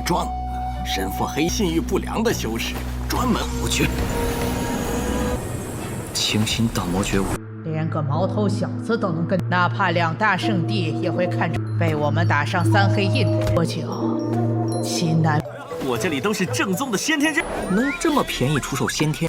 装，身腹黑信誉不良的修士，专门不去。清新道魔觉悟，连个毛头小子都能跟，哪怕2大圣地也会看着被我们打上3黑印的多久？秦南，我这里都是正宗的先天之，能这么便宜出售先天？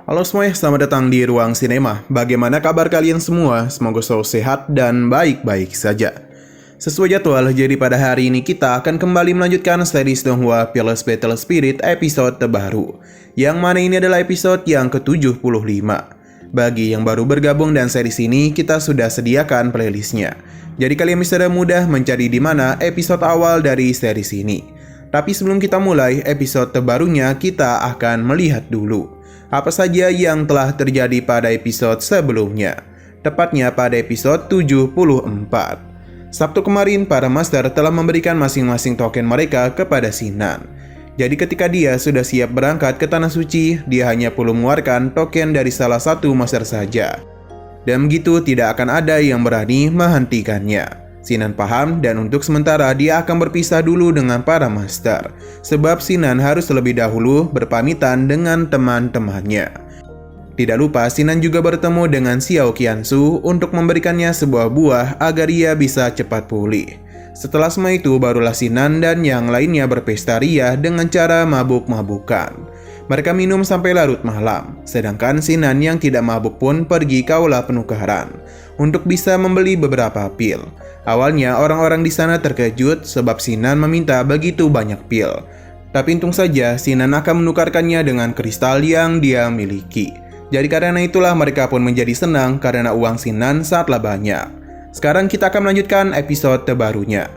Halo semuanya, selamat datang di Ruang Sinema. Bagaimana kabar kalian semua? Semoga selalu sehat dan baik-baik saja. Sesuai jadwal, jadi pada hari ini kita akan kembali melanjutkan series Donghua Fearless Battle Spirit episode terbaru. Yang mana ini adalah episode yang ke-75. Bagi yang baru bergabung dan series ini, kita sudah sediakan playlistnya. Jadi kalian bisa mudah mencari di mana episode awal dari series ini. Tapi sebelum kita mulai episode terbarunya, kita akan melihat dulu apa saja yang telah terjadi pada episode sebelumnya, tepatnya pada episode 74. Sabtu kemarin, para master telah memberikan masing-masing token mereka kepada Sinan. Jadi ketika dia sudah siap berangkat ke Tanah Suci, dia hanya perlu mengeluarkan token dari salah satu master saja. Dan begitu tidak akan ada yang berani menghentikannya. Sinan paham dan untuk sementara dia akan berpisah dulu dengan para master. Sebab Sinan harus lebih dahulu berpamitan dengan teman-temannya. Tidak lupa Sinan juga bertemu dengan Xiao Qiansu untuk memberikannya sebuah buah agar ia bisa cepat pulih. Setelah semua itu barulah Sinan dan yang lainnya berpesta ria dengan cara mabuk-mabukan. Mereka minum sampai larut malam, sedangkan Sinan yang tidak mabuk pun pergi ke aula penukaran untuk bisa membeli beberapa pil. Awalnya orang-orang di sana terkejut sebab Sinan meminta begitu banyak pil. Tapi untung saja Sinan akan menukarkannya dengan kristal yang dia miliki. Jadi karena itulah mereka pun menjadi senang karena uang Sinan sangatlah banyak. Sekarang kita akan melanjutkan episode terbarunya.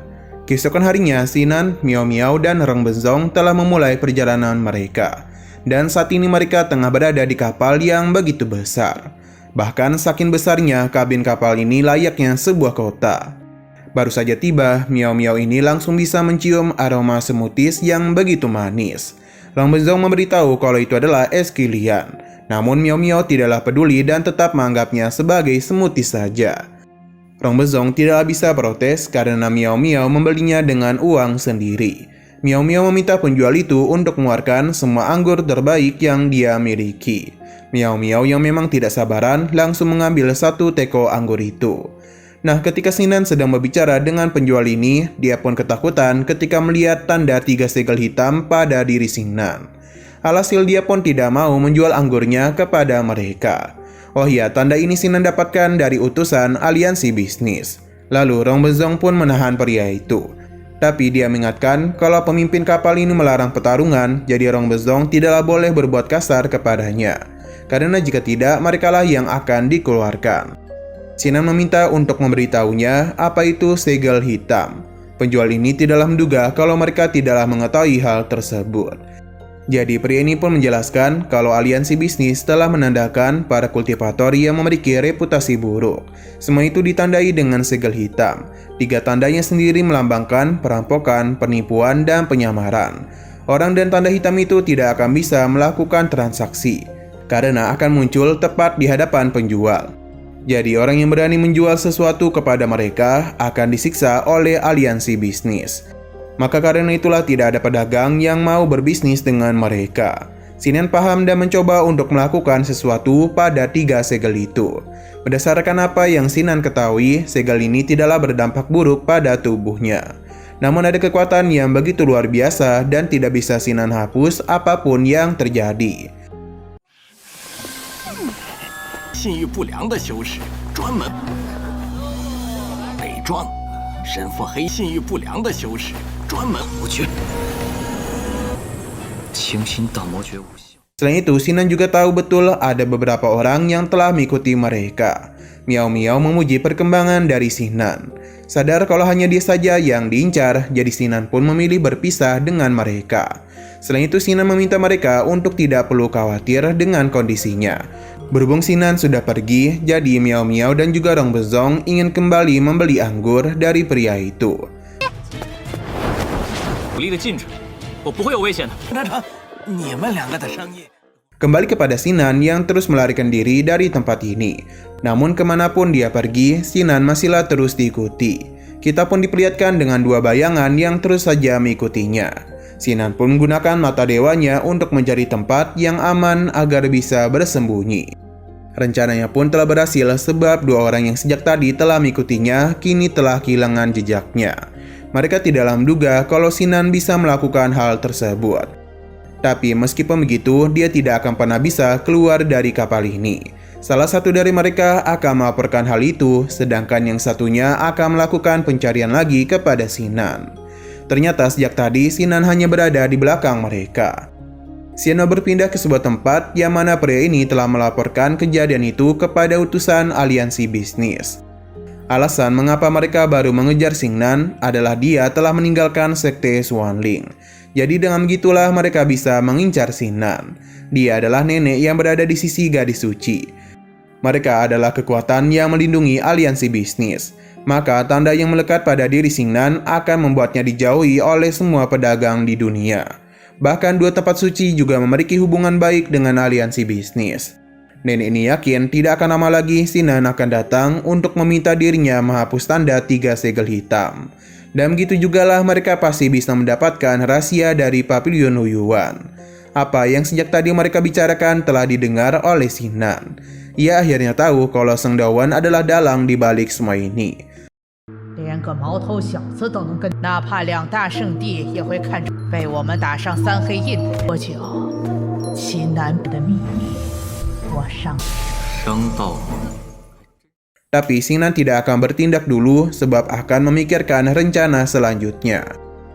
Keesokan harinya Sinan, Miao Miao, dan Rong Benzong telah memulai perjalanan mereka. Dan saat ini mereka tengah berada di kapal yang begitu besar. Bahkan saking besarnya kabin kapal ini layaknya sebuah kota. Baru saja tiba, Miao Miao ini langsung bisa mencium aroma smoothies yang begitu manis. Rong Benzong memberitahu kalau itu adalah es kilian. Namun Miao Miao tidaklah peduli dan tetap menganggapnya sebagai smoothies saja. Rong Benzong tidaklah bisa protes karena Miao Miao membelinya dengan uang sendiri. Miao Miao meminta penjual itu untuk mengeluarkan semua anggur terbaik yang dia miliki. Miao Miao yang memang tidak sabaran langsung mengambil satu teko anggur itu. Nah, ketika Sinan sedang berbicara dengan penjual ini, dia pun ketakutan ketika melihat tanda 3 segel hitam pada diri Sinan. Alhasil dia pun tidak mau menjual anggurnya kepada mereka. Oh ya, tanda ini Sinan dapatkan dari utusan aliansi bisnis. Lalu Rong Benzong pun menahan pria itu. Tapi dia mengingatkan kalau pemimpin kapal ini melarang pertarungan, jadi Rong Benzong tidaklah boleh berbuat kasar kepadanya. Karena jika tidak, merekalah yang akan dikeluarkan. Sinan meminta untuk memberitahunya apa itu segel hitam. Penjual ini tidaklah menduga kalau mereka tidaklah mengetahui hal tersebut. Jadi pria ini pun menjelaskan kalau aliansi bisnis telah menandakan para kultivator yang memiliki reputasi buruk. Semua itu ditandai dengan segel hitam. 3 tandanya sendiri melambangkan perampokan, penipuan, dan penyamaran. Orang dan tanda hitam itu tidak akan bisa melakukan transaksi karena akan muncul tepat di hadapan penjual. Jadi orang yang berani menjual sesuatu kepada mereka akan disiksa oleh aliansi bisnis. Maka karena itulah tidak ada pedagang yang mau berbisnis dengan mereka. Sinan paham dan mencoba untuk melakukan sesuatu pada 3 segel itu. Berdasarkan apa yang Sinan ketahui, segel ini tidaklah berdampak buruk pada tubuhnya. Namun ada kekuatan yang begitu luar biasa dan tidak bisa Sinan hapus apapun yang terjadi. 信誉不良的修士，专门伪装，身腹黑信誉不良的修士，专门不去。清新道魔觉悟。 Selain itu, Sinan juga tahu betul ada beberapa orang yang telah mengikuti mereka. Miao Miao memuji perkembangan dari Sinan. Sadar kalau hanya dia saja yang diincar, jadi Sinan pun memilih berpisah dengan mereka. Selain itu, Sinan meminta mereka untuk tidak perlu khawatir dengan kondisinya. Berhubung Sinan sudah pergi, jadi Miao Miao dan juga Rong Benzong ingin kembali membeli anggur dari pria itu. 武力的禁止，我不会有危险的。船长，你们2个的生意。Kembali kepada Sinan yang terus melarikan diri dari tempat ini. Namun kemanapun dia pergi, Sinan masihlah terus diikuti. Kita pun diperlihatkan dengan dua bayangan yang terus saja mengikutinya. Sinan pun menggunakan mata dewanya untuk mencari tempat yang aman agar bisa bersembunyi. Rencananya pun telah berhasil sebab dua orang yang sejak tadi telah mengikutinya kini telah kehilangan jejaknya. Mereka tidaklah menduga kalau Sinan bisa melakukan hal tersebut. Tapi meskipun begitu, dia tidak akan pernah bisa keluar dari kapal ini. Salah satu dari mereka akan melaporkan hal itu, sedangkan yang satunya akan melakukan pencarian lagi kepada Sinan. Ternyata sejak tadi Sinan hanya berada di belakang mereka. Sinan berpindah ke sebuah tempat yang mana pria ini telah melaporkan kejadian itu kepada utusan aliansi bisnis. Alasan mengapa mereka baru mengejar Sinan adalah dia telah meninggalkan sekte Xuanling. Jadi dengan begitulah mereka bisa mengincar Sinan. Dia adalah nenek yang berada di sisi gadis suci. Mereka adalah kekuatan yang melindungi aliansi bisnis. Maka tanda yang melekat pada diri Sinan akan membuatnya dijauhi oleh semua pedagang di dunia. Bahkan dua tempat suci juga memiliki hubungan baik dengan aliansi bisnis. Nenek ini yakin tidak akan lama lagi Sinan akan datang untuk meminta dirinya menghapus tanda 3 segel hitam. Dan begitu jugalah mereka pasti bisa mendapatkan rahasia dari Pavilion Huyuan. Apa yang sejak tadi mereka bicarakan telah didengar oleh Sinan. Ia akhirnya tahu kalau Seng Dawan adalah dalang di balik semua ini. 连个毛头小子都能跟，哪怕2大圣地也会看出被我们打上3黑印的多久？其南的秘密，我上。生道盟。 Tapi Sinan tidak akan bertindak dulu sebab akan memikirkan rencana selanjutnya.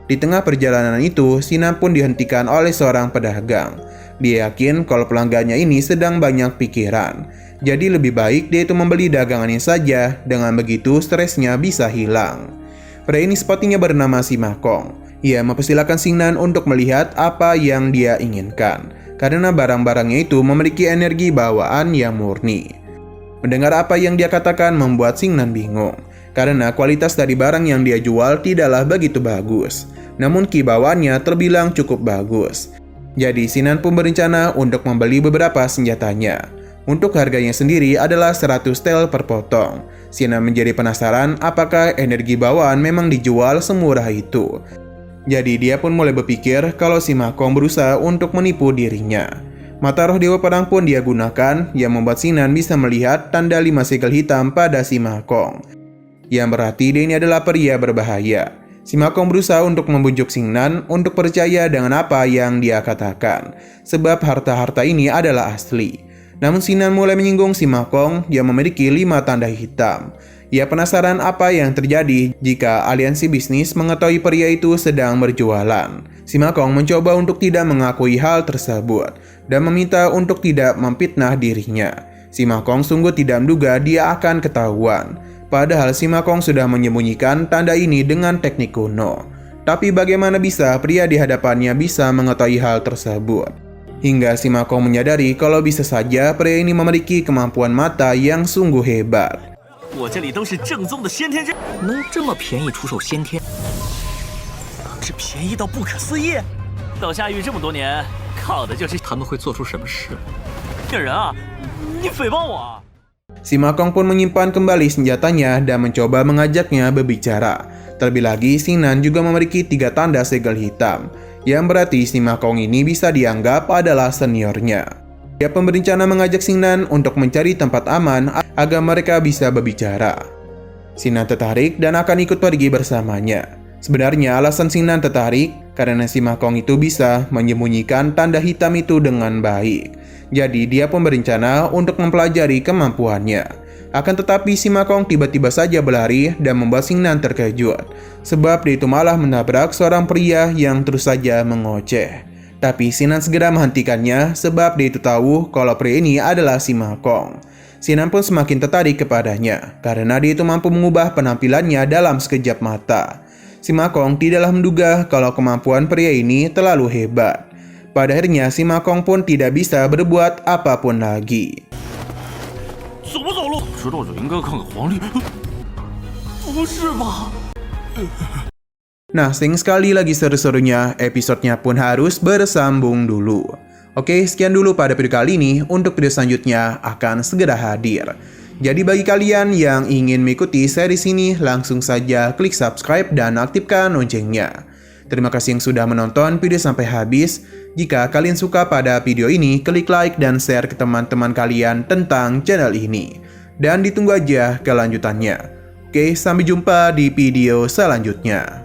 Di tengah perjalanan itu, Sinan pun dihentikan oleh seorang pedagang. Dia yakin kalau pelanggannya ini sedang banyak pikiran. Jadi lebih baik dia itu membeli dagangannya saja, dengan begitu stresnya bisa hilang. Pria ini sepertinya bernama Simakong. Ia mempersilahkan Sinan untuk melihat apa yang dia inginkan, karena barang-barangnya itu memiliki energi bawaan yang murni. Mendengar apa yang dia katakan membuat Sinan bingung, karena kualitas dari barang yang dia jual tidaklah begitu bagus. Namun kibawaannya terbilang cukup bagus. Jadi Sinan pun berencana untuk membeli beberapa senjatanya. Untuk harganya sendiri adalah 100 tel per potong. Sinan menjadi penasaran apakah energi bawaan memang dijual semurah itu. Jadi dia pun mulai berpikir kalau si Makong berusaha untuk menipu dirinya. Mata roh Dewa Perang pun dia gunakan yang membuat Sinan bisa melihat tanda 5 segel hitam pada si Makong. Yang berarti dia ini adalah pria berbahaya. Si Makong berusaha untuk membujuk Sinan untuk percaya dengan apa yang dia katakan, sebab harta-harta ini adalah asli. Namun Sinan mulai menyinggung si Makong yang memiliki 5 tanda hitam. Ia penasaran apa yang terjadi jika aliansi bisnis mengetahui pria itu sedang berjualan. Si Makong mencoba untuk tidak mengakui hal tersebut dan meminta untuk tidak memfitnah dirinya. Si Makong sungguh tidak menduga dia akan ketahuan. Padahal si Makong sudah menyembunyikan tanda ini dengan teknik kuno. Tapi bagaimana bisa pria di hadapannya bisa mengetahui hal tersebut? Hingga si Makong menyadari kalau bisa saja pria ini memiliki kemampuan mata yang sungguh hebat. 我这里都是正宗的先天真，能这么便宜出手先天？是便宜到不可思议。到下狱这么多年，靠的就是他们会做出什么事？这人啊！你诽谤我啊！ Si Makong pun menyimpan kembali senjatanya dan mencoba mengajaknya berbicara. Terlebih lagi, Sinan juga memiliki 3 tanda segel hitam, yang berarti si Makong ini bisa dianggap adalah seniornya. Dia pun berencana mengajak Sinan untuk mencari tempat aman agar mereka bisa berbicara. Sinan tertarik dan akan ikut pergi bersamanya. Sebenarnya alasan Sinan tertarik karena si Makong itu bisa menyembunyikan tanda hitam itu dengan baik. Jadi dia pun berencana untuk mempelajari kemampuannya. Akan tetapi si Makong tiba-tiba saja berlari dan membuat Sinan terkejut. Sebab dia itu malah menabrak seorang pria yang terus saja mengoceh. Tapi Sinan segera menghentikannya sebab dia itu tahu kalau pria ini adalah si Makong. Sinan pun semakin tertarik kepadanya karena dia itu mampu mengubah penampilannya dalam sekejap mata. Si Makong tidaklah menduga kalau kemampuan pria ini terlalu hebat. Pada akhirnya si Makong pun tidak bisa berbuat apapun lagi. 走不走路？知道就应该看看黄历。不是吧？ Nah, sayang sekali lagi seru-serunya, episodenya pun harus bersambung dulu. Oke, sekian dulu pada video kali ini. Untuk video selanjutnya akan segera hadir. Jadi bagi kalian yang ingin mengikuti series ini, langsung saja klik subscribe dan aktifkan loncengnya. Terima kasih yang sudah menonton video sampai habis. Jika kalian suka pada video ini, klik like dan share ke teman-teman kalian tentang channel ini. Dan ditunggu aja kelanjutannya. Oke, sampai jumpa di video selanjutnya.